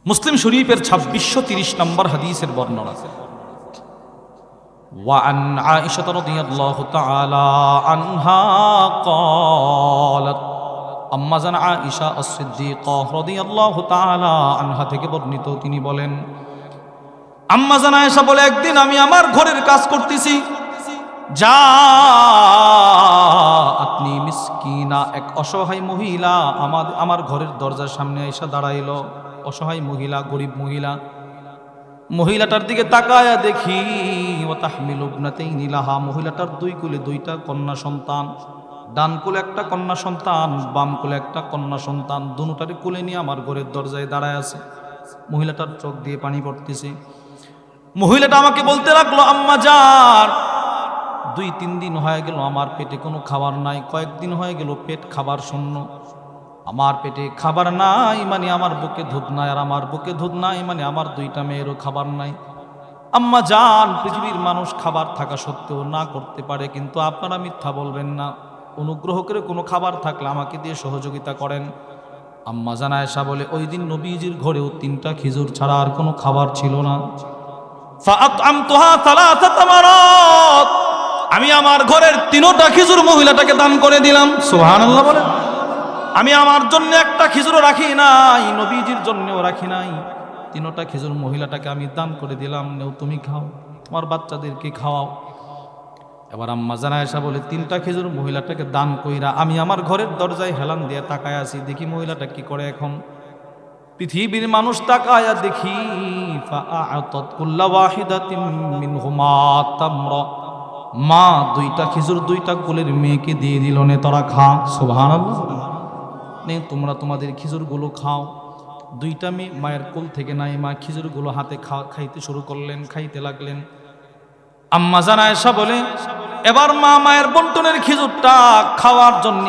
মুসলিম শরীফের 2630 নম্বর হাদিসের বর্ণনা। وعن عائشة رضي الله تعالى عنها قالت আম্মা জান আয়েশা as-সিদ্দিকা রাদিয়াল্লাহু তাআলা আনহা থেকে বর্ণিত, তিনি বলেন, আম্মা জান আয়েশা বলে, একদিন আমি আমার ঘরের কাজ করতেছি, যা আপনি মিসকিনা, এক অসহায় মহিলা আমার ঘরের দরজার সামনে এসে দাঁড়াইলো। অসহায় মহিলা, গরিব মহিলা। মহিলাটার দিকে তাকায়া দেখি ওয়া তাহমিলু ইবনাতাইনি লাহা, মহিলাটার দুই কোলে দুইটা কন্যা সন্তান, ডান কোলে একটা কন্যা সন্তান, বাম কোলে একটা কন্যা সন্তান, দুটোটারে কোলে নিয়ে আমার ঘরের দরজায় দাঁড়ায় আছে। মহিলাটার চোখ দিয়ে পানি পড়তেছে। মহিলাটা আমাকে বলতে লাগলো, আম্মা জান, 2-3 দিন হয়ে গেল আমার পেটে কোনো খাবার নাই, কয়েকদিন হয়ে গেল পেট খাবার শূন্য। আমার পেটে খাবার নাই মানে আমার বুকে দুধ নাই, আর আমার বুকে দুধ নাই মানে আমার 2টা মেয়েরও খাবার নাই। আম্মা জান, পৃথিবীর মানুষ খাবার থাকা সত্ত্বেও না করতে পারে, কিন্তু আপনারা মিথ্যা বলবেন না। অনুগ্রহ করে কোনো খাবার থাকলে আমাকে দিয়ে সহযোগিতা করেন। আম্মা জান আয়েশা বলে, ওই দিন নবীজির ঘরেও 3টা খেজুর ছাড়া আর কোনো খাবার ছিল না। ফাআতআমতুহা 3 তামারাত, আমি আমার ঘরের 3টা খেজুর মহিলাটাকে দান করে দিলাম। সুবহানাল্লাহ বলেন। আমি আমার জন্য একটা খেজুরও রাখি নাই, নবীজির জন্যও রাখি নাই। 3টা খেজুর মহিলাটাকে আমি দান করে দিলাম, নেও তুমি খাও, তোমার বাচ্চাদেরকে খাওয়াও। এবার আম্মা জান আয়েশা বলে, 3টা খেজুর মহিলাটাকে দান কইরা আমি আমার ঘরের দরজায় হেলান দিয়ে তাকায় আছি, দেখি মহিলাটা কি করে। এখন পৃথিবীর মানুষ তাকায়া দেখি ফাআতাত কুল্লা ওয়াহিদাতিন মিনহুমা তামরা, মা 2টা খেজুর 2টা কোলের মেয়েকে দিয়ে দিল, নে তোরা খা। সুবহানাল্লাহ। নে তোমরা তোমাদের খেজুরগুলো খাও। 2টা মেয়ে মায়ের কোল থেকে নাই, মা খেজুরগুলো হাতে খাইতে শুরু করলেন, খাইতে লাগলেন। আম্মা জান আয়েশা বলে, এবার মা মায়ের বন্টনের খেজুরটা খাওয়ার জন্য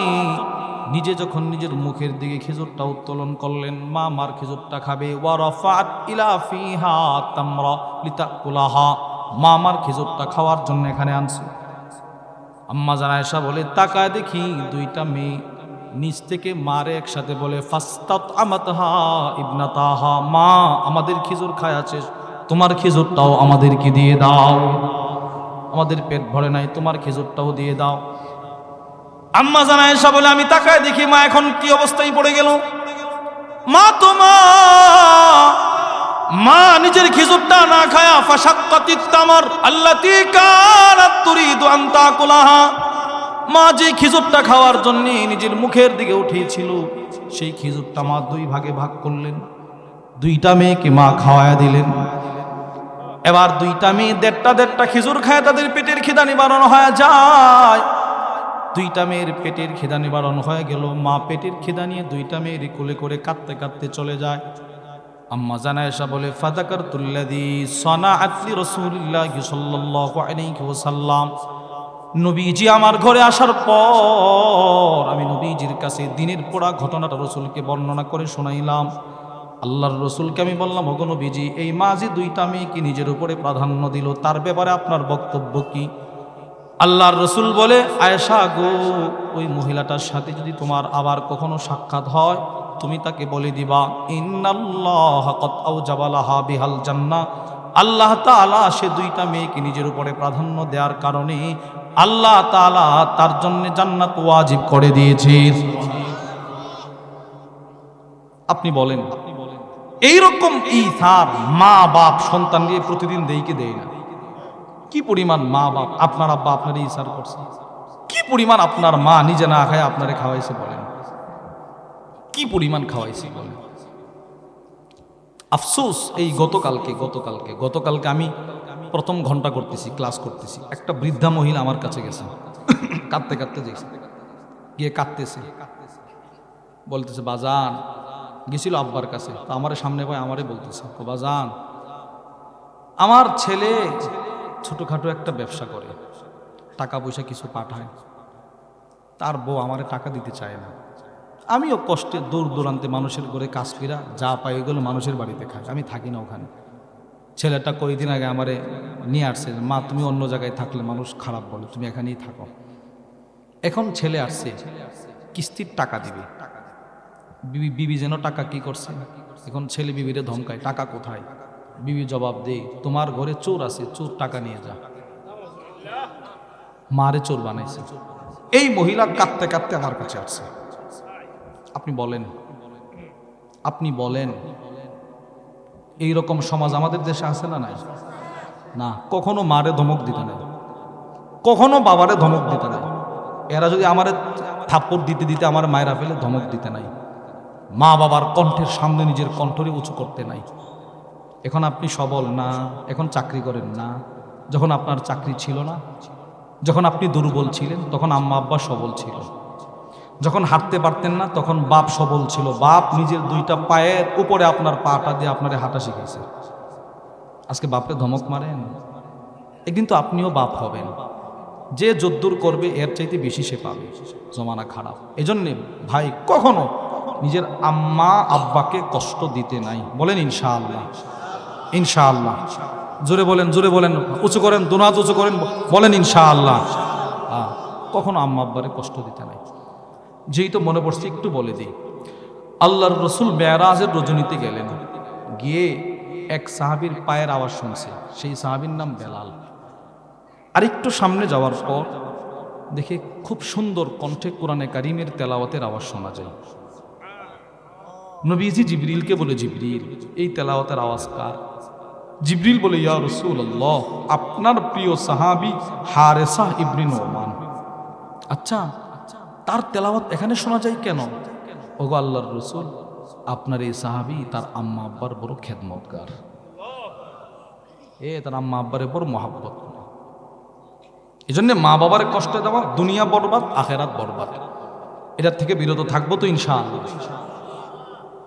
নিজে যখন নিজের মুখের দিকে খেজুরটা উত্তোলন করলেন, মা মার খেজুরটা খাবে। ওয়া রাফাত ইলা ফিহা তামরা লিতাকুলাহা, মা মার খেজুরটা খাওয়ার জন্য এখানে আনছে। আম্মা জান আয়েশা বলে, তাকায় দেখি 2টা মেয়ে নিচ থেকে মারে একসাথে বলে, ফাস্তাত আমাতহা ইবনাতাহা, মা আমাদের খেজুর খায় আছে, তোমার খেজুরটাও আমাদেরকে দিয়ে দাও, আমাদের পেট ভরে নাই, তোমার খেজুরটাও দিয়ে দাও। আম্মা জান আয়েশা বলে, আমি তাকায় দেখি মা এখন কি অবস্থায় পড়ে গেল। মা নিজের খেজুরটা না খায়া ফাশাক্কাতিত তামার আল্লাতী কানাত তুরিদু আন তাকুলাহা, মা যে খেজুরটা খাওয়ার জন্য নিজের মুখের দিকে উঠিয়েছিল, সেই খেজুরটা মা 2 ভাগে ভাগ করলেন। 2টা মেয়েকে মা খাওয়ায়া দিলেন। এবার 2টা মেয়ে 1.5 খেজুর খায়, তাদের পেটের খিদা নিবারণ হয়ে যায়। 2টা মেয়ের পেটের খিদা নিবারণ হয়ে গেল। মা পেটের খিদা নিয়ে 2টা মেয়ের কোলে করে কাঁদতে কাঁদতে চলে যায়। আম্মা জান আয়েশা বলে, ফাযাকারতুল্লাযী সানাআত লি রাসূলিল্লাহি সাল্লাল্লাহু আলাইহি ওয়াসাল্লাম, নবীজি আমার ঘরে আসার পর আমি নবীজির কাছে দিনের পড়া ঘটনাটা রসুলকে বর্ণনা করে শোনাইলাম। আল্লাহর রসুলকে আমি বললাম, ওগো নবীজি, এই মা যে 2টা মেয়েকে নিজের উপরে প্রাধান্য দিল, তার ব্যাপারে আপনার বক্তব্য কি? আল্লাহর রসুল বলে, আয়েশা গো, ওই মহিলাটার সাথে যদি তোমার আবার কখনো সাক্ষাৎ হয়, তুমি তাকে বলে দিবা, ইন্নাল্লাহা ক্বাদ আওজাবা লাহা বিহাল জান্নাহ, আল্লাহ তাআলা সে 2টা মেয়েকে নিজের উপরে প্রাধান্য দেওয়ার কারণে আল্লাহ তাআলা তার জন্য জান্নাত ওয়াজিব করে দিয়েছে। আপনি বলেন, এইরকম ইসার মা বাপ সন্তান নিয়ে প্রতিদিন দেই কি দেয় না? কি পরিমাণ মা বাপ, আপনার আব্বা আপনার ইসার করছে, কি পরিমাণ আপনার মা নিজে না খায় আপনারে খাওয়াইছে, বলেন কি পরিমাণ খাওয়াইছে বলেন। আফসোস, এই গতকালকে আমি প্রথম ঘন্টা করতেছি, ক্লাস করতেছি, একটা বৃদ্ধা মহিলা আমার কাছে গেছে, কাঁদতে কাঁদতে গিয়ে কাঁদতেছে, বলতেছে, বাজান, গেছিল আব্বার কাছে, তো আমার সামনে পায় আমারে বলতেছে, বাজান, আমার ছেলে ছোটখাটো একটা ব্যবসা করে, টাকা পয়সা কিছু পাঠায়, তার বউ আমারে টাকা দিতে চায় না। আমিও কষ্টে দূর দূরান্তে মানুষের ঘরে কাজ ফিরা যা পাই ওগুলো মানুষের বাড়িতে খাই, আমি থাকি না ওখানে। ছেলেটা কয়েকদিন আগে আমারে নিয়ে আসছে, মা তুমি অন্য জায়গায় থাকলে মানুষ খারাপ বলে, তুমি এখানেই থাকো। এখন ছেলে আসছে কিস্তির টাকা দিবে, বিবি যেন টাকা কি করছে, এখন ছেলে বিবিরে ধমকায়, টাকা কোথায়? বিবি জবাব দেয়, তোমার ঘরে চোর আছে, চোর টাকা নিয়ে যা। মারে চোর বানাইছে। এই মহিলা কাঁদতে কাঁদতে আমার কাছে আসছে। আপনি বলেন এইরকম সমাজ আমাদের দেশে আছে না? নাই না। কখনো মারে ধমক দিতে নাই, কখনো বাবারে ধমক দিতে নাই। এরা যদি আমারে থাপ্পড় দিতে দিতে আমার মায়েরা ফেলে ধমক দিতে নাই। মা বাবার কণ্ঠের সামনে নিজের কণ্ঠরে উঁচু করতে নাই। এখন আপনি সবল না, এখন চাকরি করেন না। যখন আপনার চাকরি ছিল না, যখন আপনি দুর্বল ছিলেন, তখন আম্মা আব্বা সবল ছিল। যখন হাঁটতে পারতেন না, তখন বাপ সবল ছিল। বাপ নিজের দুইটা পায়ের উপরে আপনার পাটা দিয়ে আপনারে হাঁটা শিখেছে। আজকে বাপরে ধমক মারেন, একদিন তো আপনিও বাপ হবেন। যে যদ্দূর করবে এর চাইতে বেশি সে পাবে। জমানা খারাপ। এজন্যে ভাই কখনো নিজের আম্মা আব্বাকে কষ্ট দিতে নাই। বলেন ইনশাআল্লাহ, ইনশাআল্লাহ। জোরে বলেন, জোরে বলেন, উঁচু করেন, দুনাত উঁচু করেন, বলেন ইনশাআল্লাহ। কখনো আম্মা আব্বারে কষ্ট দিতে নাই। যেই তো মনে পড়ছে একটু বলে দিই। আল্লাহর রসুল মেরাজের রজনীতে গেলেন, গিয়ে এক সাহাবীর পায়ের আওয়াজ শুনছে। সেই সাহাবীর নাম বেলাল। আর একটু সামনে যাওয়ার পর দেখে খুব সুন্দর কণ্ঠে কোরআনে কারিমের তেলাওয়াতের আওয়াজ শোনা যায়। নবীজি জিবরিলকে বলে, জিবরিল, এই তেলাওয়াতের আওয়াজ কার? জিবরিল বলে, ইয়া রাসূলুল্লাহ, আপনার প্রিয় সাহাবী হারেসা ইবনে নোমান। আচ্ছা, তার তেলাওয়াত এখানে শোনা যায় কেন? ওগো আল্লাহর রসুল, আপনার এই সাহাবী তার আম্মা আব্বার বড় খেদমতগার। তার আম্মা আব্বারে বড় মহাব্বত। এই জন্য মা বাবার কষ্ট দেওয়া দুনিয়া বরবাদ, আখেরাত বরবাদ। এটার থেকে বিরত থাকবো তো ইনশাআল্লাহ।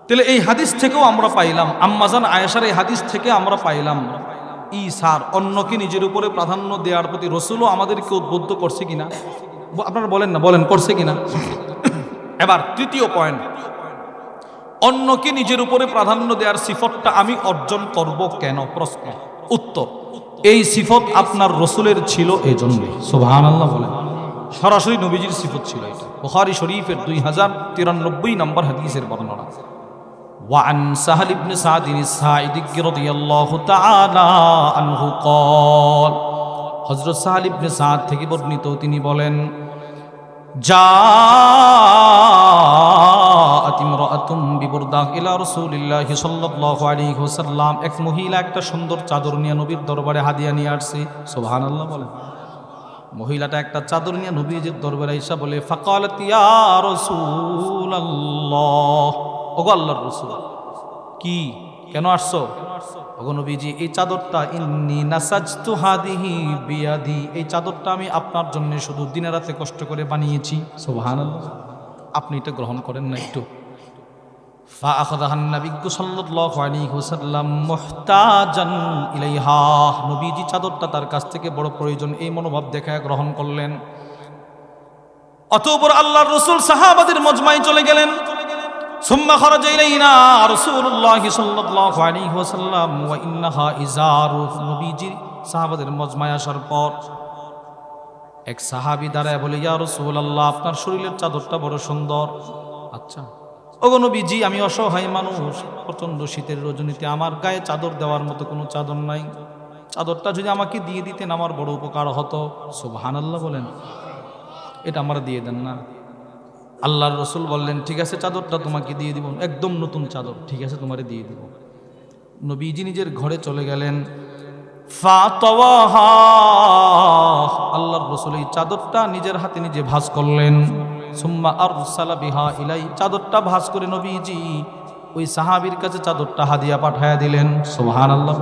তাহলে এই হাদিস থেকেও আমরা পাইলাম, আম্মাজান আয়েশার এই হাদিস থেকে আমরা পাইলাম, ঈসার অন্যকে নিজের উপরে প্রাধান্য দেওয়ার প্রতি রসুলও আমাদেরকে উদ্বুদ্ধ করছে কিনা? আপনারা বলেন না, বলেন করছে কিনা? এবার তৃতীয় পয়েন্ট, অন্যকে নিজের উপরে প্রাধান্য দেওয়ার সিফতটা আমি অর্জন করব কেন? প্রশ্ন। উত্তর, এই সিফত আপনার রসুলের ছিল এই জন্যই। সুবহানাল্লাহ বলেন। সরাসরি নবীজির সিফত ছিল এটা। বুখারী শরীফের 2093 নম্বর হাদিসের বর্ণনা। وعن سهل بن سعد الساعدي رضي الله تعالى عنه قال, হযরত সাহল ইবনে সাদ থেকে বর্ণিত, তিনি বলেন, জাআত ইমরাআতুম বিবুরদাহ ইলা রাসূলিল্লাহি সাল্লাল্লাহু আলাইহি ওয়াসাল্লাম। এক মহিলা একটা সুন্দর চাদর নিয়ে নবীর দরবারে হাদিয়া নিয়ে আসছে। সুবহানাল্লাহ বলেন। মহিলাটা একটা চাদর নিয়ে নবীজির দরবারে আইসা বলে, ফাকালাত ইয়া রাসূলুল্লাহ, ওগো আল্লাহর রাসূল, কি কেন আসছো? ওগো নবীজি, এই চাদরটা ইন্নী নাসাজতু হাদিহি বিয়াদি, এই চাদরটা আমি আপনার জন্য শুধু দিনে রাতে কষ্ট করে বানিয়েছি। সুবহানাল্লাহ। আপনি এটা গ্রহণ করেন না একটু? ফাআখাযাহান নাবিয়্যু সাল্লাল্লাহু আলাইহি ওয়াসাল্লাম মুহতাজান ইলাইহা, নবীজি চাদরটা তার কাছ থেকে বড় প্রয়োজন এই মনোভাব দেখায় গ্রহণ করলেন। অতঃপর আল্লাহর রাসূল সাহাবাদের মজমায় চলে গেলেন। সুম্মা খারাজা ইলাইনা রাসূলুল্লাহ সাল্লাল্লাহু আলাইহি ওয়াসাল্লাম ওয়া ইন্নাহা ইজারু, নবীজি সাহাবাদের মজমায় আসার পর এক সাহাবী দাঁড়ায় বলে, ইয়া রাসূলুল্লাহ, আপনার শরীরের চাদরটা বড় সুন্দর। আচ্ছা ওগো নবীজি, আমি অসহায় মানুষ, প্রচন্ড শীতের রজনীতে আমার গায়ে চাদর দেওয়ার মতো কোনো চাদর নাই। চাদরটা যদি আমাকে দিয়ে দিতেন আমার বড় উপকার হতো। সুবহানাল্লাহ বলেন। এটা আমরা দিয়ে দেন না। আল্লাহর রসুল বললেন, ঠিক আছে, চাদরটা তোমাকে দিয়ে দিব, একদম নতুন চাদর, ঠিক আছে, তোমারে দিয়ে দিব। নবীজি নিজের ঘরে চলে গেলেন। ফাতাওয়াহা, আল্লাহর রসুল এই চাদরটা নিজের হাতে নিজে ভাঁজ করলেন। সুম্মা আরসালা বিহা ইলাই, চাদরটা ভাঁজ করে নবীজি ওই সাহাবীর কাছে চাদরটা হাদিয়া পাঠায়া দিলেন। সুবহানাল্লাহ।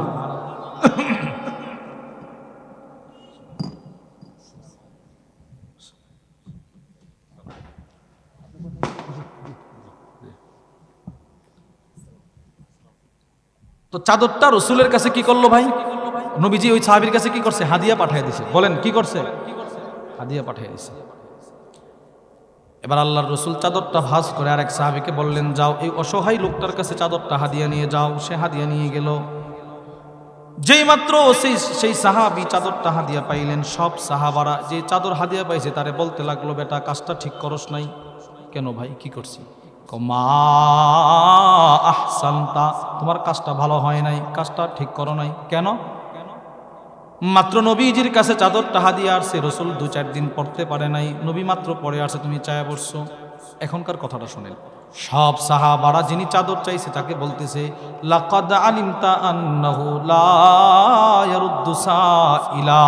তো চাদরটা রসুলের কাছে কি করলো ভাই? নবীজি ওই সাহাবীর কাছে কি করছে? হাদিয়া পাঠিয়ে দিছে। বলেন কি করছে? হাদিয়া পাঠিয়ে দিছে। এবার আল্লাহর রসুল চাদরটা ভাঁজ করে আরেক সাহাবীকে বললেন, যাও এই অসহায় লোকটার কাছে চাদরটা হাদিয়া নিয়ে যাও। সে হাদিয়া নিয়ে গেল। যেই মাত্র সেই সাহাবী চাদরটা হাদিয়া পাইলেন, সব সাহাবারা যে চাদর হাদিয়া পাইছে তারে বলতে লাগলো, বেটা কাজটা ঠিক করস নাই। কেন ভাই, কি করছি? মা আহসানতা, তোমার কাজটা ভালো হয় নাই, কাজটা ঠিক করো নাই। কেন? মাত্র নবীজির কাছে চাদরটা হাদিয়া আসছে, রসুল 2-4 দিন পড়তে পারে নাই, নবী মাত্র পরে আসছে, তুমি চায়া পড়ছো। এখনকার কথাটা শোনেন, সব সাহাবারা যিনি চাদর চাইছে তাকে বলতেছে, লাকাদ আলিমতা আন্নাহু লা ইয়ারুদ্দু সাইলা,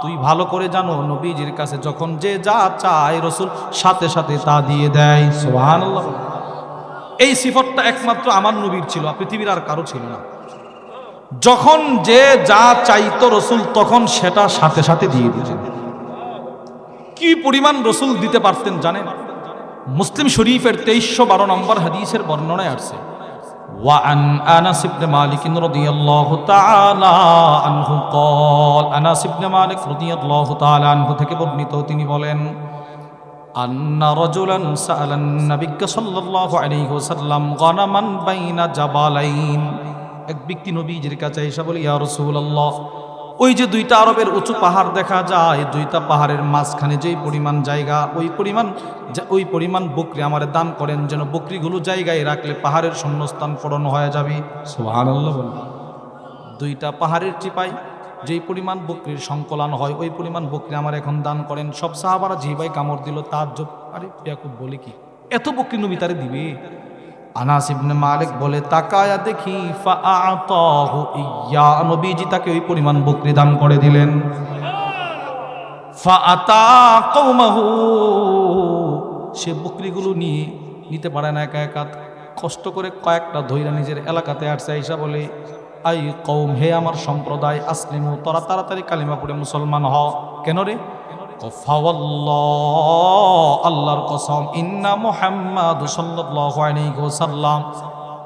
তুই ভালো করে জানো নবীজির কাছে যখন যে যা চায় রসুল সাথে সাথে তা দিয়ে দেয়। সুবহানাল্লাহ। এই সিফতটা একমাত্র আমার নবীর ছিল, পৃথিবীর আর কারো ছিল না। যখন যে যা চাইতো রসুল তখন সেটা সাথে সাথে দিয়ে দিতেন। কি পরিমাণ রসুল দিতে পারতেন জানেন? মুসলিম শরীফের 2312 নম্বর হাদিসের বর্ণনায় আসছে, وعن أنس بن مالك رضي الله تعالى عنه قال, أنس بن مالك رضي الله تعالى عنه থেকে বর্ণিত, তিনি বলেন, أن رجلا سأل النبي صلى الله عليه وسلم غنما بين جبلين, এক ব্যক্তি নবীজির কাছে এসে বলে, ইয়া রাসূলুল্লাহ, ওই যে 2টা আরবের উঁচু পাহাড় দেখা যায়, 2টা পাহাড়ের মাঝখানে যেই পরিমাণ জায়গা, ওই পরিমাণ বকরি আমারে দান করেন, যেন বকরিগুলো জায়গায় রাখলে পাহাড়ের শূন্যস্থান পূরণ হয়ে যাবে। সুবহানাল্লাহ। 2টা পাহাড়ের চিপায় যেই পরিমাণ বকরির সংকলন হয়, ওই পরিমাণ বকরি আমার এখন দান করেন। সব সাহাবারা জিহ্বায় কামড় দিল, তাজ্জব, আরে ইয়াকুব বলে কি, এত বকরি নবী তারে দিবে? আনাস ইবনে মালিক বলে, তাকায়া দেখি ফাআতাহু ইয়া, নবীজি তাকে ওই পরিমাণ বকরি দান করে দিলেন। ফাআতা কওমাহু, সে বকরিগুলো নিতে পারে না, একা একা কষ্ট করে কয়েকটা ধইরা নিজের এলাকাতে আসছে, আইসা বলে, আই কওম, হে আমার সম্প্রদায়, আসলিমু, তোরা তাড়াতাড়ি কালিমা পড়ে মুসলমান হ। কেন রে? আল্লাহর কসম, ইন্না মুহাম্মাদু সাল্লাল্লাহু আলাইহি ওয়াসাল্লাম,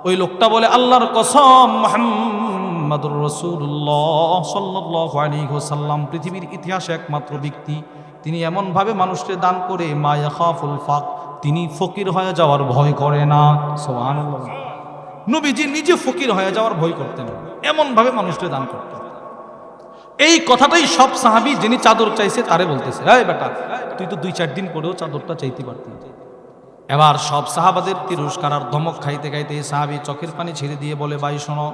ওই লোকটা বলে, আল্লাহর কসম, মুহাম্মাদুর রাসূলুল্লাহ সাল্লাল্লাহু আলাইহি ওয়াসাল্লাম পৃথিবীর ইতিহাসে একমাত্র ব্যক্তি, তিনি এমন ভাবে মানুষকে দান করে, মা ইয়াখাফুল ফাক, তিনি ফকির হয়ে যাওয়ার ভয় করে না। সুবহানাল্লাহ। নবীজি নিজে ফকির হয়ে যাওয়ার ভয় করতেন, এমন ভাবে মানুষকে দান করতেন। এই কথাটাই সব সাহাবী যিনি চাদর চাইছে তারে বলতেছে, এই বেটা, তুই তো 2-4 দিন পরেও চাদরটা চাইতে পারতি। এবার সব সাহাবাদের তিরস্কার আর ধমক খাইতে খাইতে এই সাহাবী চোখের পানি ছেড়ে দিয়ে বলে, ভাই শোনো,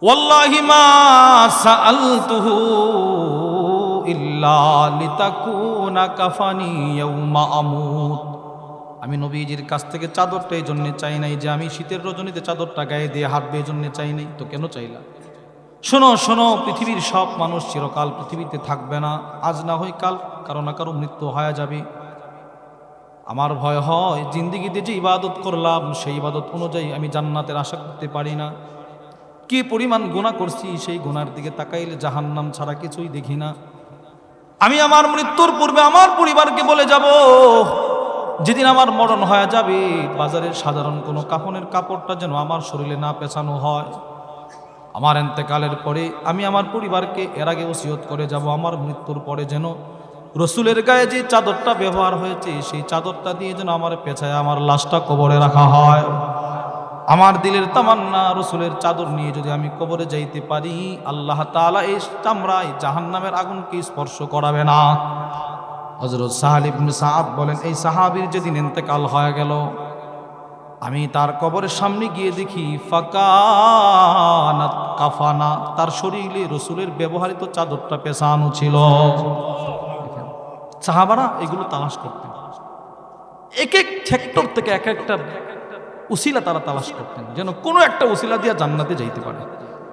ওয়াল্লাহি মা সাআলতুহু ইল্লা লিতাকুনা কাফানি ইয়াউমা আমুত, আমি নবীজির কাছ থেকে চাদরটা এই জন্য চাই নাই যে আমি শীতের রজনীতে চাদরটা গায়ে দিয়ে হাঁটবে, এই জন্য চাই নাই। তো কেন চাইলা? শোনো শোনো, পৃথিবীর সব মানুষ চিরকাল পৃথিবীতে থাকবে না, আজ না হয় কাল কারো না কারো মৃত্যু হয়ে যাবে। আমার ভয় হয় জিন্দিগিতে যে ইবাদত করলাম সেই ইবাদত অনুযায়ী আমি জান্নাতের আশা করতে পারি না। কি পরিমাণ গুনাহ করছি, সেই গুনার দিকে তাকাইলে জাহান্নাম ছাড়া কিছুই দেখি না। আমি আমার মৃত্যুর পূর্বে আমার পরিবারকে বলে যাব, যেদিন আমার মরণ হয়ে যাবে, বাজারের সাধারণ কোনো কাফনের কাপড়টা যেন আমার শরীরে না পেছানো হয়। আমার ইন্তেকালের পরে আমি আমার পরিবারকে এর আগে ওসিয়ত করে যাব, আমার মৃত্যুর পরে যেন রসুলের গায়ে যে চাদরটা ব্যবহার হয়েছে সেই চাদরটা দিয়ে যেন আমার পেছায় আমার লাশটা কবরে রাখা হয়। আমার দিলের তামান্না, রসুলের চাদর নিয়ে যদি আমি কবরে যাইতে পারি, আল্লাহ তাআলা এই চামড়ায় জাহান্নামের আগুনকে স্পর্শ করাবে না। হযরত সাহল ইবনে সাআদ বলেন, এই সাহাবীর যেদিন ইন্তেকাল হয়ে গেল, আমি তার কবরের সামনে গিয়ে দেখি ফাকানাত কাফানা, তার শরীরে রসুলের ব্যবহৃত চাদরটা পেছানো ছিল। সাহাবারা এগুলো তালাশ করতেন, এক এক সেক্টর থেকে এক একটা উসিলা তারা তালাশ করতেন, যেন কোনো একটা উসিলা দিয়ে জান্নাতে যাইতে পারে।